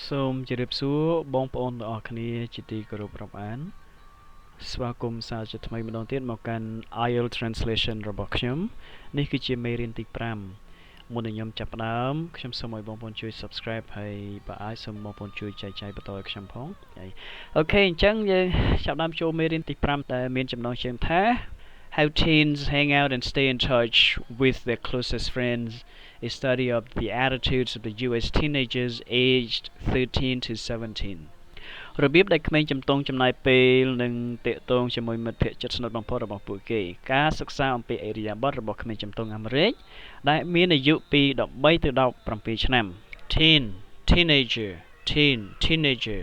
សូមជម្រាបសួរបងប្អូនទាំងអស់គ្នាជាទីគោរពរាប់អានស្វាគមន៍សាជាថ្មីម្ដងទៀតមកកាន់ IELTS Translation របស់ខ្ញុំនេះគឺជាមេរៀនទី5មុននឹងខ្ញុំចាប់ផ្ដើមខ្ញុំសូមឲ្យបងប្អូនជួយ Subscribe ហើយបើអាចសូមបងប្អូនជួយចែកចាយបន្តឲ្យខ្ញុំផងអូខេអញ្ចឹងយើងចាប់ផ្ដើមចូលមេរៀនទី5ដែលមានចំណងជើងថា How teens hang out and stay in touch with their closest friends, a study of the attitudes of the US teenagers aged 13 to 17. របៀបដែលក្មេងជំទង់ចំណាយពេលនិងតាក់ទងជាមួយមិត្តភក្តិជិតស្និទ្ធបំផុតរបស់ពួកគេការសិក្សាអំពីឥរិយាបថរបស់ក្មេងជំទង់អាមេរិកដែលមានអាយុពី13ទៅ17ឆ្នាំ Teen teenager teen teenager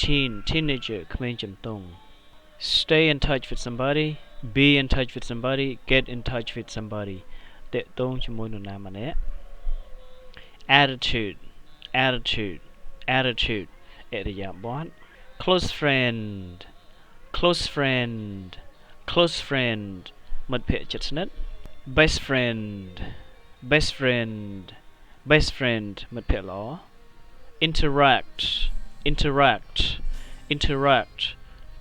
teen teenager ក្មេងជំទង់ Stay in touch with somebody be in touch with somebody get in touch with somebody តាក់ទងជាមួយនរណាម្នាក់ attitude attitude attitude ឥរិយាបថ close friend close friend close friend មិត្តភក្តិជិតស្និទ្ធ best friend best friend best friend មិត្តភក្តិល្អ interact interact interact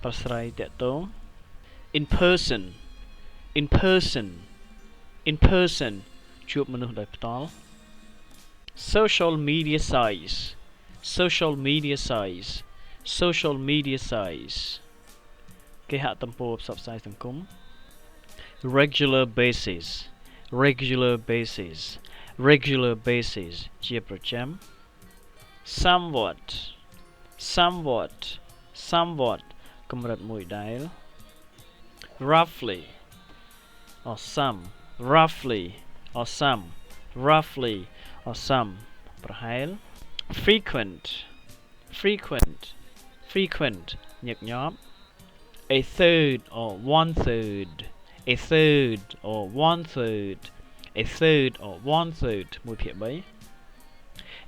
ប្រស្រ័យតាក់ទង in person in person in person ជួបមនុស្សដោយផ្ទាល់ social media size social media size social media size គេហទំព័រផ្សព្វផ្សាយសង្គម regular basis regular basis regular basis ជាប្រចាំ somewhat somewhat somewhat កម្រិតមួយដែល roughly or some roughly or some roughly or some ប្រហែល frequent frequent frequent ញឹកញាប់ a third or one third a third or one third a third or one third 1/3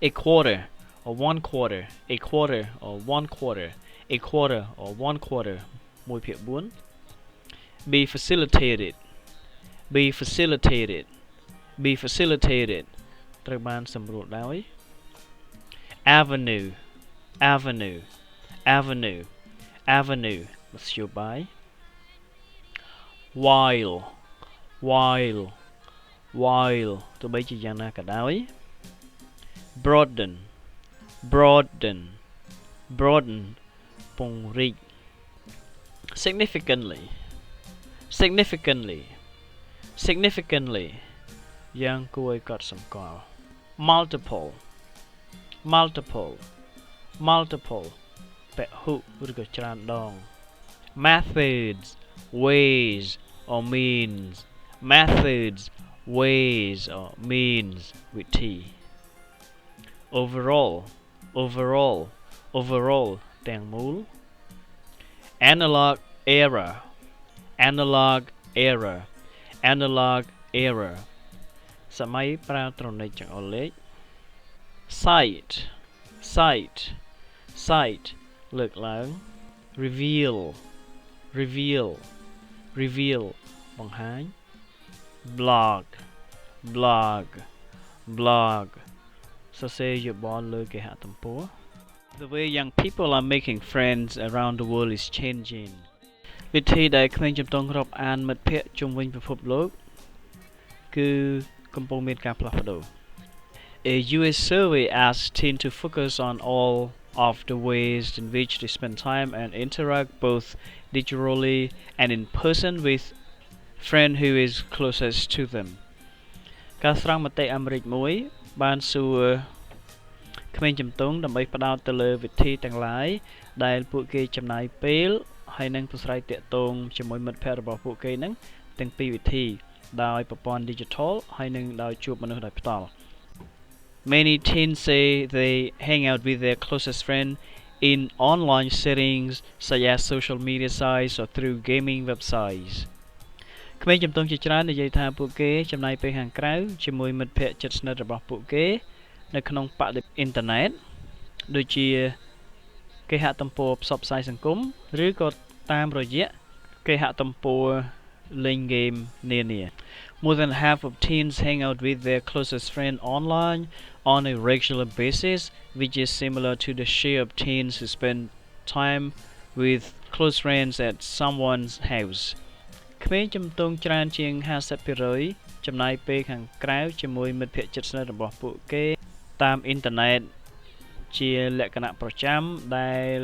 a quarter or one quarter a quarter or one quarter a quarter or one quarter 1/4 be facilitated be facilitated be facilitated ត្រូវបានសម្រួលដោយ avenue avenue avenue avenue មធ្យោបាយ while while while ទោះបីជាយ៉ាងណាក៏ដោយ broaden broaden broaden ពង្រីក significantly significantly significantly យ៉ាងគួរឲ្យកត់សម្គាល់ multiple multiple multiple ពហុឬក៏ច្រើនដង methods ways or means methods ways or means វិធី overall overall overall ទាំងមូល analog error analog error analog error សម័យប្រើត្រូនិកចង្អុលលេខ cite cite cite លើកឡើង reveal reveal reveal បង្ហាញ blog blog blog សរសេរយោបល់លើគេហទំព័រ The way young people are making friends around the world is changing វិធីដែលក្មេងជំទង់រាប់អានមិត្តភក្តិជុំវិញពិភពលោកគឺកំពុងមានការផ្លាស់ប្ដូរ A US survey asked teens to focus on all of the ways in which they spend time and interact both digitally and in person with friend who is closest to them ការស្រង់មតិអាមេរិកមួយបានសួរក្មេងជំទង់ដើម្បីផ្ដោតទៅលើវិធីទាំងឡាយដែលពួកគេចំណាយពេលហើយនឹងប្រស្រ័យតាក់ទងជាមួយមិត្តភក្តិរបស់ពួកគេនឹងទាំងពីរវិធីដោយប្រព័ន្ធ digital ហើយនឹងដោយជួបមនុស្សដោយផ្ទាល់ Many teens say they hang out with their closest friend in online settings such as social media sites or through gaming websites ក្មេងជំទង់ជាច្រើននិយាយថាពួកគេចំណាយពេលខាងក្រៅជាមួយមិត្តភក្តិជិតស្និទ្ធរបស់ពួកគេនៅក្នុងបរិបទអ៊ីនធឺណិតដូចជាគេហទំព័រផ្សព្វផ្សាយសង្គមឬក៏តាមរយៈគេហទំព័រ Ling game near. More than half of teens hang out with their closest friend online on a regular basis, which is similar to the share of teens who spend time with close friends at someone's house ក្មេងជំទង់ច្រើនជាង 50% ចំណាយពេលខាងក្រៅជាមួយមិត្តភក្តិជិតស្និទ្ធរបស់ពួកគេតាមអ៊ីនធឺណិតជាលក្ខណៈប្រចាំដែល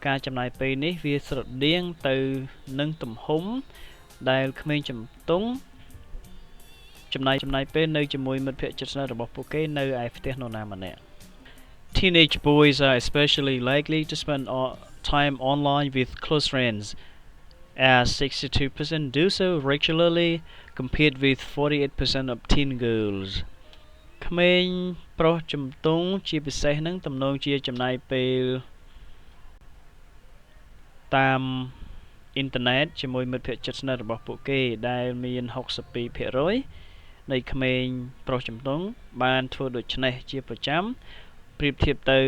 ការចំណាយពេលនេះវាស្រដៀងទៅនឹងទំហំដែលក្មេងជំទង់ចំណាយពេលនៅជាមួយមិត្តភក្តិជិតស្និទ្ធរបស់ពួកគេនៅឯផ្ទះនរណាម្នាក់ Teenage boys are especially likely to spend time online with close friends, as 62% do so regularly, compared with 48% of teen girls. ក្មេងប្រុសជំទង់ជាពិសេសនឹងទំនងជាចំណាយពេលតាមអ៊ីនធឺណិតជាមួយមិត្តភក្តិជិតស្និទ្ធរបស់ពួកគេដែលមាន 62% នៃក្មេងប្រុសជំទង់បានធ្វើដូច្នេះជាប្រចាំប្រៀបធៀបទៅ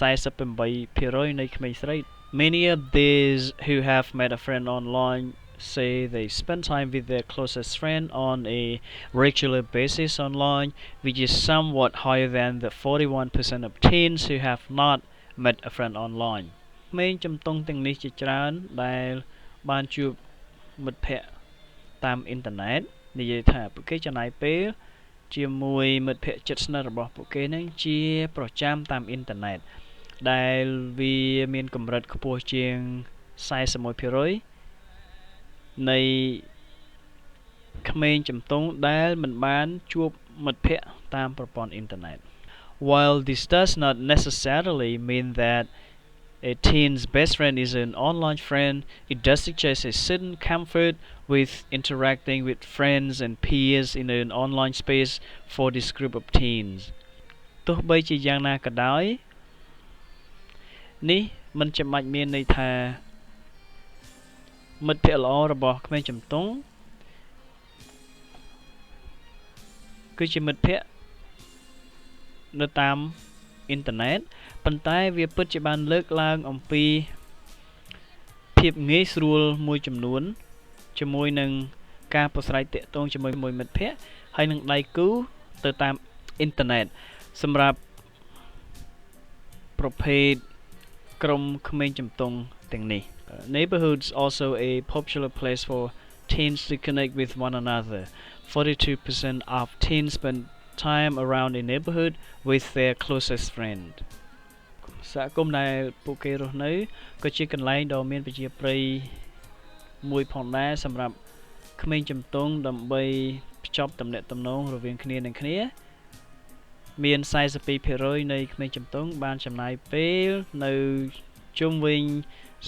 48% នៃក្មេងស្រី Many of these who have met a friend online say they spend time with their closest friend on a regular basis online, which is somewhat higher than the 41% of teens who have not met a friend online. ក្មេងជំទង់ទាំងនេះជាច្រើនដែលបានជួបមិត្តភក្តិតាមអ៊ីនធឺណិតនិយាយថាពួកគេចំណាយពេលជាមួយមិត្តភក្តិជិតស្និទ្ធរបស់ពួកគេនឹងជាប្រចាំតាមអ៊ីនធឺណិតដែលវាមានកម្រិតខ្ពស់ជាង 41% នៃក្មេងជំទង់ដែលមិនបានជួបមិត្តភក្តិតាមប្រព័ន្ធអ៊ីនធឺណិត While this does not necessarily mean that a teen's best friend is an online friend, it does suggest a certain comfort with interacting with friends and peers in an online space for this group of teens. ទោះបីជាយ៉ាងណាក៏ដោយនេះមិនចាំបាច់មានន័យថាមិត្តភក្តិល្អរបស់ក្មេងជំទង់គឺជាមិត្តភក្តិនៅតាមអ៊ីនធឺណិតប៉ុន្តែវាពិតជាបានលើកឡើងអំពីភាពងាយស្រួលមួយចំនួនជាមួយនឹងការប្រស្រ័យទាក់ទងជាមួយមិត្តភក្តិហើយនឹងដៃគូទៅតាមអ៊ីនធឺណិតសម្រាប់ប្រភេទក្រុមក្មេងជំទង់ទាំងនេះ Neighborhoods also a popular place for teens to connect with one another. 42% of teens spend time around a neighborhood with their closest friend. សហគមន៍ដែលពួកគេរស់នៅក៏ជាកន្លែងដ៏មានប្រជាប្រិយមួយផងដែរសម្រាប់ក្មេងជំទង់ដើម្បីភ្ជាប់ទំនាក់ទំនងរវាងគ្នានឹងគ្នាមាន 42% នៃក្មេងជំទង់បានចំណាយពេលនៅជុំវិញ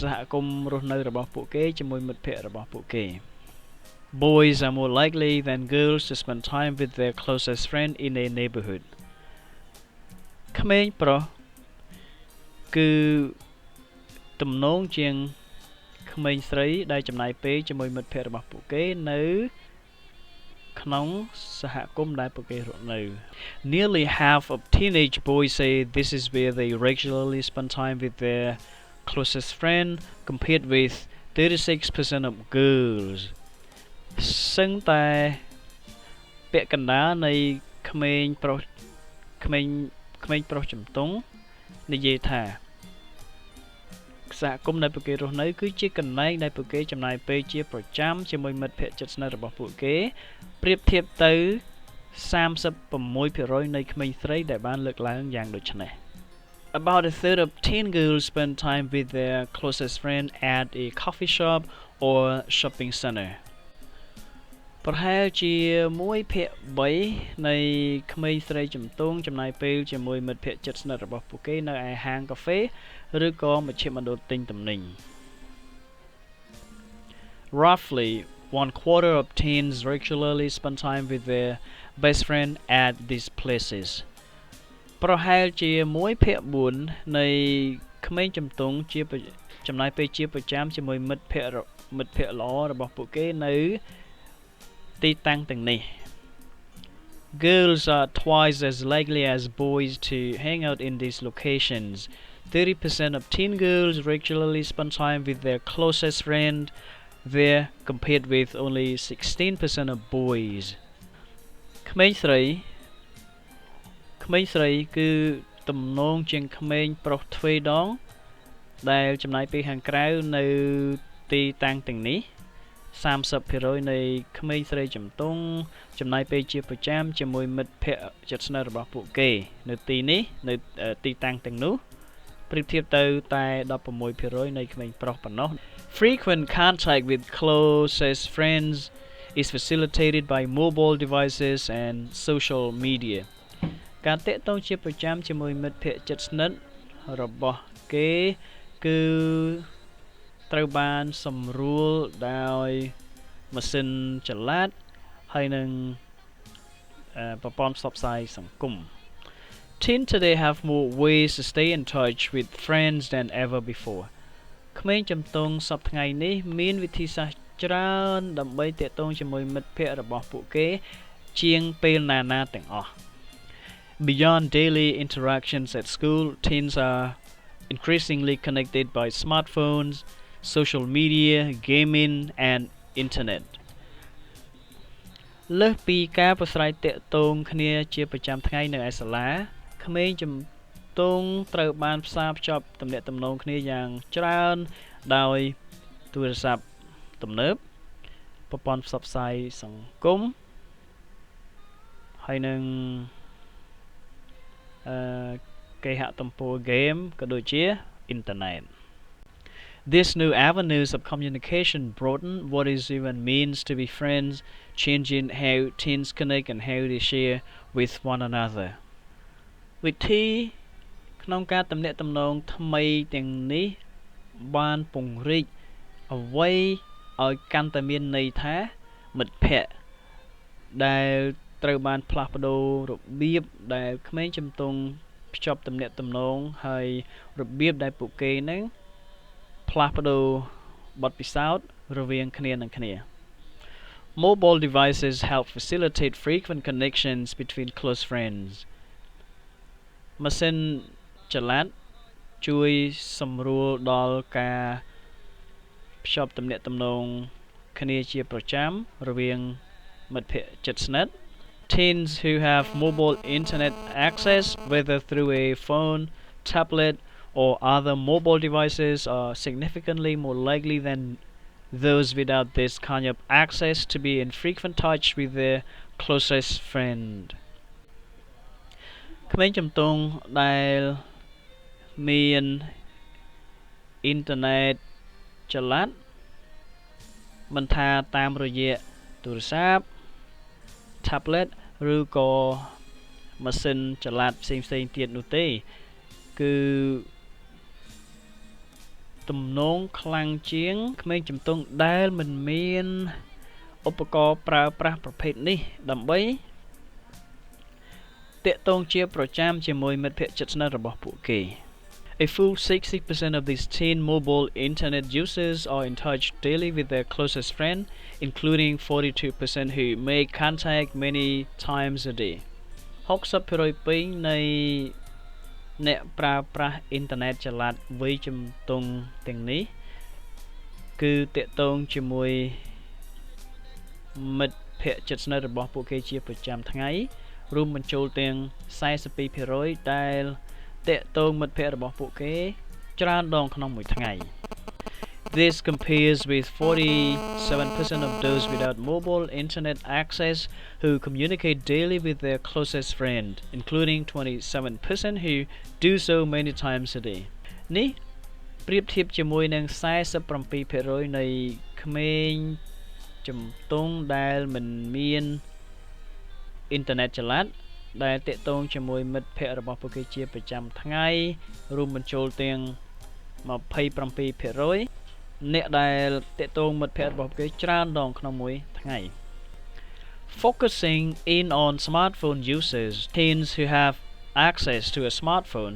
សហគមន៍រស់នៅរបស់ពួកគេជាមួយមិត្តភក្តិរបស់ពួកគេ Boys are more likely than girls to spend time with their closest friend in a neighborhood. ក្មេងប្រុសគឺទំនងជាងក្មេងស្រីដែលចំណាយពេលជាមួយមិត្តភក្តិរបស់ពួកគេនៅក្នុងសហគមន៍ដែលពួកគេរស់នៅ Nearly half of teenage boys say this is where they regularly spend time with their closest friend compared with 36% of girls សឹងតែពាក់កណ្ដាលនៃក្មេងប្រុសជំទង់និយាយថាសហគមន៍ដែលពួកគេរស់នៅគឺជាកន្លែងដែលពួកគេចំណាយពេលជាប្រចាំជាមួយមិត្តភក្តិជិតស្និទ្ធរបស់ពួកគេប្រៀបធៀបទៅ 36% នៃក្មេងស្រីដែលបានលើកឡើងយ៉ាងដូចនេះ About a third of teen girls spend time with their closest friend at a coffee shop or shopping center. ប្រហែលជា 1/3 នៃក្មេងស្រីជំទង់ចំណាយពេលជាមួយមិត្តភក្តិជិតស្និទ្ធរបស់ពួកគេនៅឯហាងកាហ្វេឬក៏មជ្ឈមណ្ឌលទិញទំនិញ Roughly 1/4 of teens regularly spend time with their best friend at these places. ប្រហែលជា 1/4 នៃក្មេងជំទង់ជាចំណាយពេលជាប្រចាំជាមួយមិត្តភក្តិល្អរបស់ពួកគេនៅទីតាំងទាំងនេះ Girls are twice as likely as boys to hang out in these locations. 30% of teen girls regularly spend time with their closest friend there compared with only 16% of boys ក្មេងស្រីគឺទំនងជាងក្មេងប្រុសទ្វេដងដែលចំណាយពេលខាងក្រៅនៅទីតាំងទាំងនេះ 30% នៃក្មេងស្រីជំទង់ចំណាយពេលជាប្រចាំជាមួយមិត្តភ័ក្តិជិតស្និទ្ធរបស់ពួកគេនៅទីនេះនៅទីតាំងទាំងនោះប្រៀបធៀបទៅតែ 16% នៃក្មេងប្រុសប៉ុណ្ណោះ Frequent contact with closest friends is facilitated by mobile devices and social media ការតាក់ទងជាប្រចាំជាមួយមិត្តភ័ក្តិជិតស្និទ្ធរបស់គេគឺត្រូវបានសម្រួលដោយម៉ាស៊ីនចល័តហើយនឹងប្រព័ន្ធផ្សព្វផ្សាយសង្គម Teens today have more ways to stay in touch with friends than ever before ក្មេងជំទង់សប្តាហ៍ថ្ងៃនេះមានវិធីសាស្ត្រច្រើនដើម្បីតាក់ទងជាមួយមិត្តភ័ក្តិរបស់ពួកគេជាងពេលណាទាំងអស់ Beyond daily interactions at school, teens are increasingly connected by smartphones, social media, gaming, and internet. លើសពីការប្រស្រ័យទាក់ទងគ្នាជាប្រចាំថ្ងៃនៅឯសាលាក្មេងជំទង់ត្រូវបានផ្សារភ្ជាប់ទំនាក់ទំនងគ្នាយ៉ាងច្រើនដោយទូរស័ព្ទទំនើបប្រព័ន្ធផ្សព្វផ្សាយសង្គមហើយនឹងគេហទំព័រ game ក៏ដូចជា internet. These new avenues of communication broaden what it even means to be friends, changing how teens connect and how they share with one another. វិធីក្នុងការទំនាក់ទំនងថ្មីទាំងនេះបានពង្រីកអ្វីឲ្យកាន់តែមានន័យថាមិត្តភ័ក្តិដែលត្រូវបានផ្លាស់ប្ដូររបៀបដែលក្មេងជំទង់ភ្ជាប់ទំនាក់ទំនងហើយរបៀបដែលពួកគេនឹងផ្លាស់ប្ដូរបទពិសោធន៍រវាងគ្នានឹងគ្នា Mobile devices help facilitate frequent connections between close friends ម៉ាស៊ីនចល័តជួយសម្រួលដល់ការភ្ជាប់ទំនាក់ទំនងគ្នាជាប្រចាំរវាងមិត្តភ័ក្តិជិតស្និទ្ធ Teens who have mobile internet access, whether through a phone, tablet, or other mobile devices, are significantly more likely than those without this kind of access to be in frequent touch with their closest friend. ក្មេងជំទង់ដែលមានអ៊ីនធឺណិតចល័តមិនថាតាមរយៈទូរស័ព្ទ tablet ឬក៏ម៉ាស៊ីនចល័តផ្សេងៗទៀតនោះទេគឺទំនងខ្លាំងជាងក្មេងជំទង់ដែលមិនមានឧបករណ៍ប្រើប្រាស់ប្រភេទនេះដើម្បីតាក់ទងជាប្រចាំជាមួយមិត្តភ័ក្តិជិតស្និទ្ធរបស់ពួកគេ A full 60% of these teen mobile internet users are in touch daily with their closest friend, including 42% who make contact many times a day. 60% ពេញនៃអ្នកប្រើប្រាស់អ៊ីនធឺណិតចល័តវ័យជំទង់ទាំងនេះគឺតាក់ទងជាមួយមិត្តភ័ក្តិជិតស្និទ្ធរបស់ពួកគេជាប្រចាំថ្ងៃរួមបញ្ចូលទាំង 42% ដែលតាក់ទងមិត្តភ័ក្តិរបស់ពួកគេច្រើនដងក្នុងមួយថ្ងៃ This compares with 47% of those without mobile internet access who communicate daily with their closest friend, including 27% who do so many times a day. នេះប្រៀបធៀបជាមួយនឹង 47% នៃក្មេងជំទង់ដែលមិនមានអ៊ីនធឺណិតចល័តដែលតាក់ទងជាមួយមិត្តភ័ក្តិរបស់ពួកគេជាប្រចាំថ្ងៃរួមបញ្ចូលទាំង 27% អ្នកដែលតាក់ទងមិត្តភ័ក្តិរបស់ពួកគេច្រើនដងក្នុងមួយថ្ងៃ Focusing in on smartphone users, teens who have access to a smartphone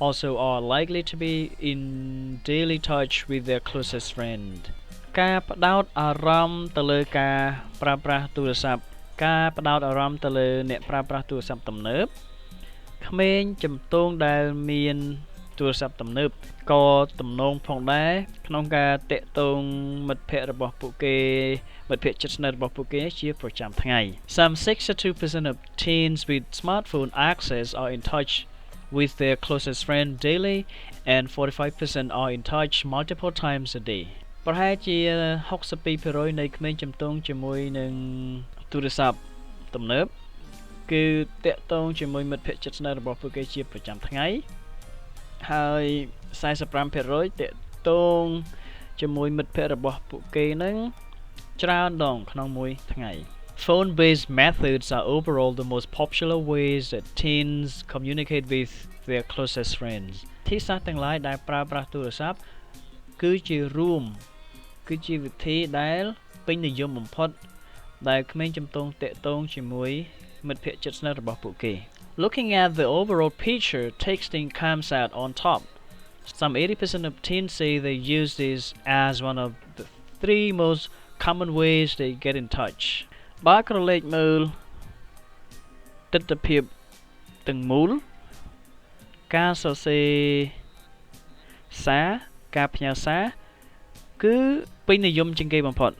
also are likely to be in daily touch with their closest friend. ការផ្ដោតអារម្មណ៍ទៅលើការប្រើប្រាស់ទូរស័ព្ទការផ្ដោតអារម្មណ៍ទៅលើអ្នកប្រើប្រាស់ទូរស័ព្ទទំនើបក្មេងជំទង់ដែលមាន ទូរស័ព្ទទំនើបក៏ទំនងផងដែរក្នុងការតាក់ទងមិត្តភ័ក្តិរបស់ពួកគេមិត្តភ័ក្តិជិតស្និទ្ធរបស់ពួកគេជាប្រចាំថ្ងៃ Some 62% of teens with smartphone access are in touch with their closest friend daily and 45% are in touch multiple times a day ប្រហែលជា 62% នៃក្មេងជំទង់ជាមួយនឹងទូរស័ព្ទទំនើបគឺតាក់ទងជាមួយមិត្តភ័ក្តិជិតស្និទ្ធរបស់ពួកគេជាប្រចាំថ្ងៃហើយ 45% តាក់ទងជាមួយមិត្តភ័ក្តិរបស់ពួកគេនឹងច្រើនដងក្នុងមួយថ្ងៃ Phone-based methods are overall the most popular ways that teens communicate with their closest friends ទីសាស្ត្រទាំងឡាយដែលប្រើប្រាស់ទូរស័ព្ទគឺជាវិធីដែលពេញនិយមបំផុតដែលក្មេងជំទង់តាក់ទងជាមួយមិត្តភ័ក្តិជិតស្និទ្ធរបស់ពួកគេ Looking at the overall picture, texting comes out on top. Some 80% of teens say they use this as one of the 3 most common ways they get in touch. បើក្រឡេកមើលទិដ្ឋភាពទាំងមូលការសរសេរសារការផ្ញើសារគឺពេញនិយមជាងគេបំផុត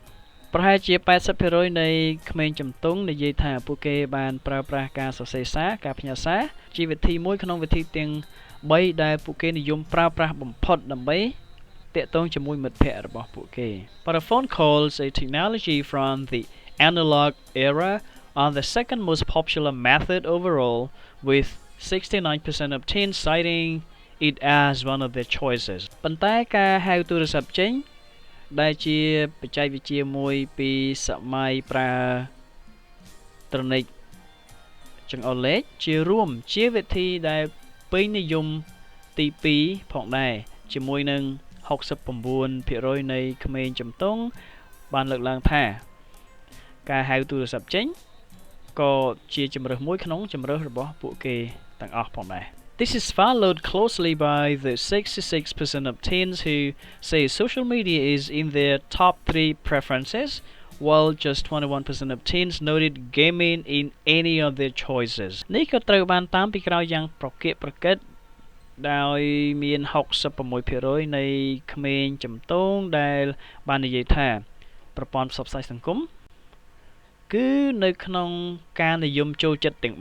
ប្រហែលជា 80% នៃក្មេងជំទង់និយាយថាពួកគេបានប្រើប្រាស់ការសរសេរសារការផ្ញើសារជាវិធីមួយក្នុងវិធីទាំង3ដែលពួកគេនិយមប្រើប្រាស់បំផុតដើម្បីតាក់ទងជាមួយមិត្តភ័ក្តិរបស់ពួកគេ But a phone calls, a technology from the analog era, are the second most popular method overall, with 69% of teens citing it as one of their choices. ប៉ុន្តែការហៅទូរស័ព្ទចេញដែលជាបច្ចេកវិទ្យាមួយពីសម័យប្រើត្រណិកចង្អុលលេខជារួមជាវិធីដែលពេញនិយមទី2ផងដែរជាមួយនឹង 69% នៃក្មេងជំទង់បានលើកឡើងថាការហៅទូរស័ព្ទចេញក៏ជាជម្រើសមួយក្នុងជម្រើសរបស់ពួកគេទាំងអស់ផងដែរ This is followed closely by the 66% of teens who say social media is in their top 3 preferences, while just 21% of teens noted gaming in any of their choices. នេះក៏ត្រូវបានតាមពីក្រោយយ៉ាងប្រកៀកប្រកិតដោយមាន 66% នៃក្មេងជំទង់ដែលបាននិយាយថាប្រព័ន្ធផ្សព្វផ្សាយសង្គមគឺនៅក្នុងការនិយមចូលចិត្តទាំង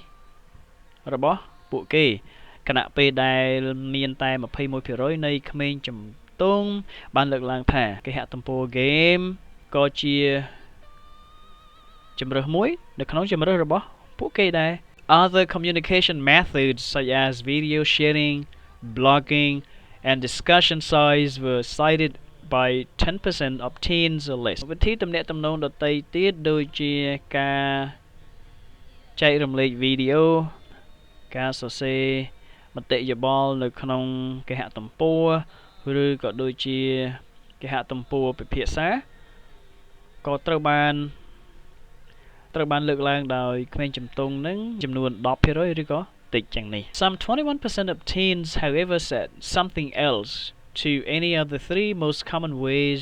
3របស់ពួកគេខណៈពេលដែលមានតែ 21% នៃក្មេងជំទង់បានលើកឡើងថាគេហទំព័រ game ក៏ជាជម្រើសមួយនៅក្នុងជម្រើសរបស់ពួកគេដែរ Other communication methods such as video sharing, blogging, and discussion sites were cited by 10% of teens or less. វិធីទំនាក់ទំនងដទៃទៀតដូចជាការចែករំលែកវីដេអូការសរសេរមតិយោបល់នៅក្នុងគេហទំព័រឬក៏ដូចជាគេហទំព័រពិភាក្សាក៏ត្រូវបានលើកឡើងដោយក្មេងជំទង់នឹងចំនួន 10% ឬក៏តិចជាងនេះ Some 21% of teens however said something else to any of the 3 most common ways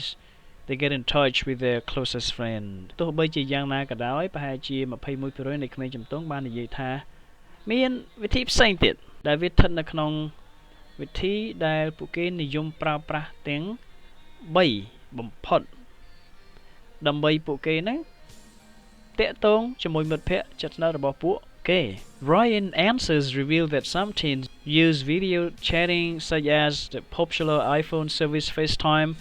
they get in touch with their closest friend ទោះបីជាយ៉ាងណាក៏ដោយប្រហែលជា 21% នៃក្មេងជំទង់បាននិយាយថាមានវិធីផ្សេងទៀតដែលវាស្ថិតនៅក្នុងវិធីដែលពួកគេនិយមប្រើប្រាស់ទាំង3បំផុតដើម្បីពួកគេនឹងតាក់ទងជាមួយមិត្តភ័ក្តិជិតស្និទ្ធរបស់ពួកគេ Ryan answers reveal that some teens use video chatting such as the popular iPhone service FaceTime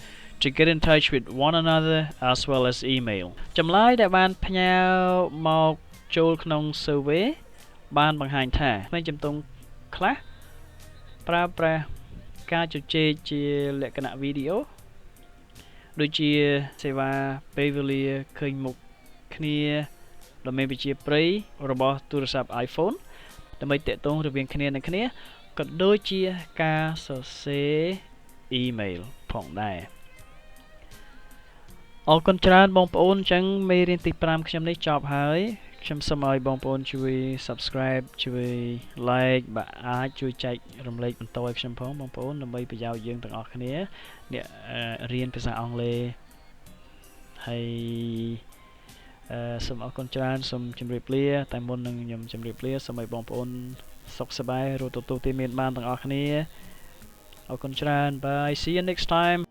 to get in touch with one another as well as email ចម្លើយដែលបានផ្ញើមកចូលក្នុង survey បានបង្ហាញថាក្មេងជំទង់ខ្លះប្រើប្រាស់ការជជែកជាលក្ខណៈវីដេអូដូចជាសេវាពេលវេលាឃើញមុខគ្នាដ៏មានវិជ្ជាប្រៃរបស់ទូរស័ព្ទ iPhone ដើម្បីតាក់ទងរវាងគ្នានឹងគ្នាក៏ដូចជាការសរសេរ email ផងដែរអរគុណច្រើនបងប្អូនអញ្ចឹងមេរៀនទី5ខ្ញុំនេះចប់ហើយខ្ញុំសូមឲ្យបងប្អូនជួយ subscribe ជួយ like បើអាចជួយចែករំលែកបន្តឲ្យខ្ញុំផងបងប្អូនដើម្បីប្រយោជន៍យើងទាំងអស់គ្នាអ្នករៀនភាសាអង់គ្លេសហើយសូមអរគុណច្រើនសូមជម្រាបលាតែមុននឹងខ្ញុំជម្រាបលាសូមឲ្យបងប្អូន សុខសប្បាយរស់ទទួលទីមានបានទាំងអស់គ្នាអរគុណច្រើន bye see you next time